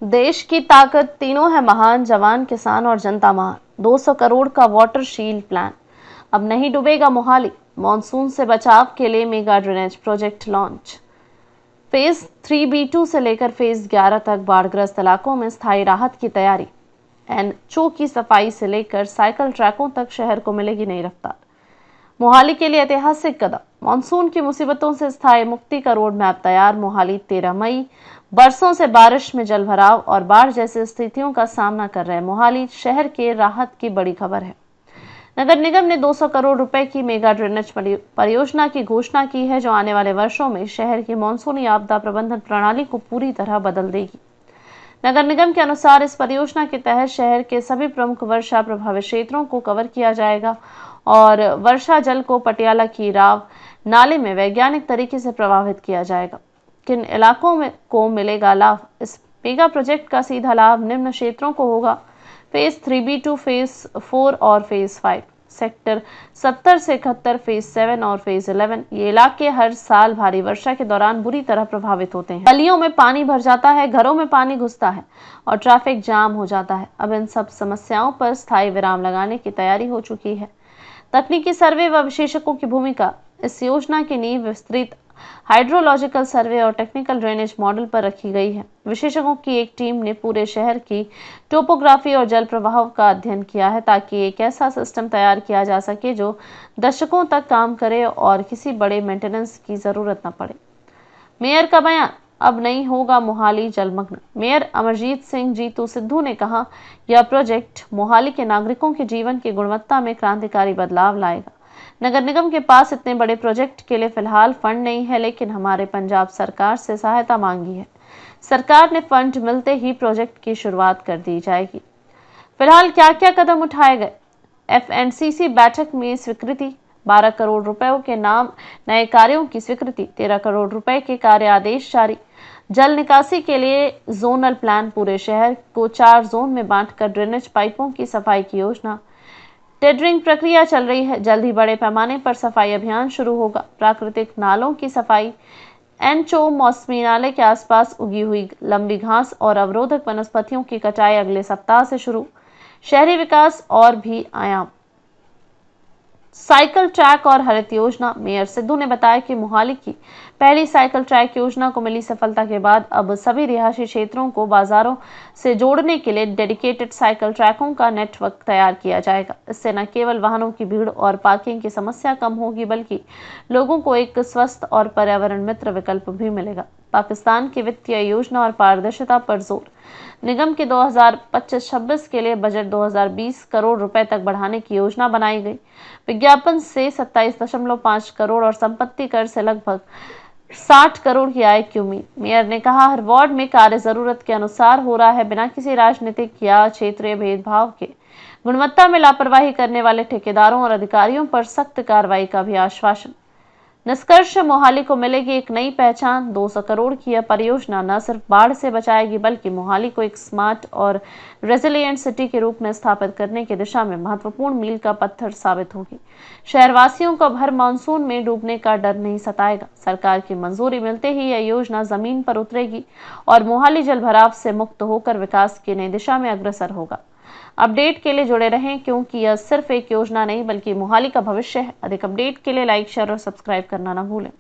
देश की ताकत तीनों है महान, जवान, किसान और जनता महान। 200 करोड़ का वाटर शील्ड प्लान, अब नहीं डूबेगा मोहाली। मॉनसून से बचाव के लिए mega drainage project launch. Phase 3B2 से लेकर फेज 11 तक बाढ़ग्रस्त इलाकों में स्थायी राहत की तैयारी। एनएचओ की सफाई से लेकर साइकिल ट्रैकों तक शहर को मिलेगी नई रफ्तार। मोहाली के लिए ऐतिहासिक कदम, मानसून की मुसीबतों से स्थायी मुक्ति का रोड मैप तैयार। मोहाली 13 मई। बरसों से बारिश में जलभराव और बाढ़ जैसी स्थितियों का सामना कर रहे मोहाली शहर के राहत की बड़ी खबर है। नगर निगम ने 200 करोड़ रुपए की मेगा ड्रेनेज परियोजना की घोषणा की है, जो आने वाले वर्षों में शहर की मानसूनी आपदा प्रबंधन प्रणाली को पूरी तरह बदल देगी। नगर निगम के अनुसार इस परियोजना के तहत शहर के सभी प्रमुख वर्षा प्रभावित क्षेत्रों को कवर किया जाएगा और वर्षा जल को पटियाला की राव नाले में वैज्ञानिक तरीके से प्रवाहित किया जाएगा। किन इलाकों में को मिलेगा लाभ? इस मेगा प्रोजेक्ट का सीधा लाभ निम्न क्षेत्रों को होगा। फेज 3B2, फेज 4 और फेज 5, सेक्टर 70 से 71, फेज 7 और फेज 11। ये इलाके हर साल भारी वर्षा के दौरान बुरी तरह प्रभावित होते हैं। गलियों में पानी भर जाता है, घरों में पानी घुसता है और ट्रैफिक जाम हो जाता है। अब इन सब समस्याओं पर स्थायी विराम लगाने की तैयारी हो चुकी है। तकनीकी सर्वे व विशेषज्ञों की भूमिका। इस योजना की नींव विस्तृत हाइड्रोलॉजिकल सर्वे और टेक्निकल ड्रेनेज मॉडल पर रखी गई है। विशेषज्ञों की एक टीम ने पूरे शहर की टोपोग्राफी और जल प्रवाह का अध्ययन किया है, ताकि एक ऐसा सिस्टम तैयार किया जा सके जो दशकों तक काम करे और किसी बड़े मेंटेनेंस की जरूरत न पड़े। मेयर का बयान, अब नहीं होगा मोहाली जलमग्न। मेयर अमरजीत सिंह जीतू सिद्धू ने कहा, यह प्रोजेक्ट मोहाली के नागरिकों के जीवन की गुणवत्ता में क्रांतिकारी बदलाव लाएगा। नगर निगम के पास इतने बड़े प्रोजेक्ट के लिए फिलहाल फंड नहीं है, लेकिन हमारे पंजाब सरकार से सहायता मांगी है। सरकार ने फंड मिलते ही प्रोजेक्ट की शुरुआत कर दी जाएगी। फिलहाल क्या क्या कदम उठाए गए? FNCC बैठक में स्वीकृति। 12 करोड़ रुपयों के नाम नए कार्यों की स्वीकृति। 13 करोड़ रुपए के कार्य आदेश जारी। जल निकासी के लिए जोनल प्लान। पूरे शहर को 4 जोन में बांटकर ड्रेनेज पाइपों की सफाई की योजना। टेंडरिंग प्रक्रिया चल रही है, जल्द ही बड़े पैमाने पर सफाई अभियान शुरू होगा। प्राकृतिक नालों की सफाई। एनएचओ मौसमी नाले के आसपास उगी हुई लंबी घास और अवरोधक वनस्पतियों की कटाई अगले सप्ताह से शुरू। शहरी विकास और भी आयाम। साइकिल ट्रैक और हरित योजना। मेयर सिद्धू ने बताया कि मोहाली की पहली साइकिल ट्रैक योजना को मिली सफलता के बाद अब सभी रिहायशी क्षेत्रों को बाजारों से जोड़ने के लिए डेडिकेटेड साइकिल ट्रैकों का नेटवर्क तैयार किया जाएगा। इससे न केवल वाहनों की भीड़ और पार्किंग की समस्या कम होगी, बल्कि लोगों को एक स्वस्थ और पर्यावरण मित्र विकल्प भी मिलेगा। पाकिस्तान की वित्तीय योजना और पारदर्शिता पर जोर। निगम के 2025-26 के लिए बजट 2020 करोड़ रुपए तक बढ़ाने की योजना बनाई गई। विज्ञापन से 27.5 करोड़ और संपत्ति कर से लगभग 60 करोड़ की आय की उम्मीद। मेयर ने कहा, हर वार्ड में कार्य जरूरत के अनुसार हो रहा है, बिना किसी राजनीतिक या क्षेत्रीय भेदभाव के। गुणवत्ता में लापरवाही करने वाले ठेकेदारों और अधिकारियों पर सख्त कार्रवाई का भी आश्वासन। निष्कर्ष, मोहाली को मिलेगी एक नई पहचान। 200 करोड़ की यह परियोजना न सिर्फ बाढ़ से बचाएगी, बल्कि मोहाली को एक स्मार्ट और रेजिलिएंट सिटी के रूप में स्थापित करने की दिशा में महत्वपूर्ण मील का पत्थर साबित होगी। शहरवासियों को अब हर मानसून में डूबने का डर नहीं सताएगा। सरकार की मंजूरी मिलते ही यह योजना जमीन पर उतरेगी और मोहाली जलभराव से मुक्त होकर विकास की नई दिशा में अग्रसर होगा। अपडेट के लिए जुड़े रहें, क्योंकि यह सिर्फ एक योजना नहीं, बल्कि मोहाली का भविष्य है। अधिक अपडेट के लिए लाइक, शेयर और सब्सक्राइब करना न भूलें।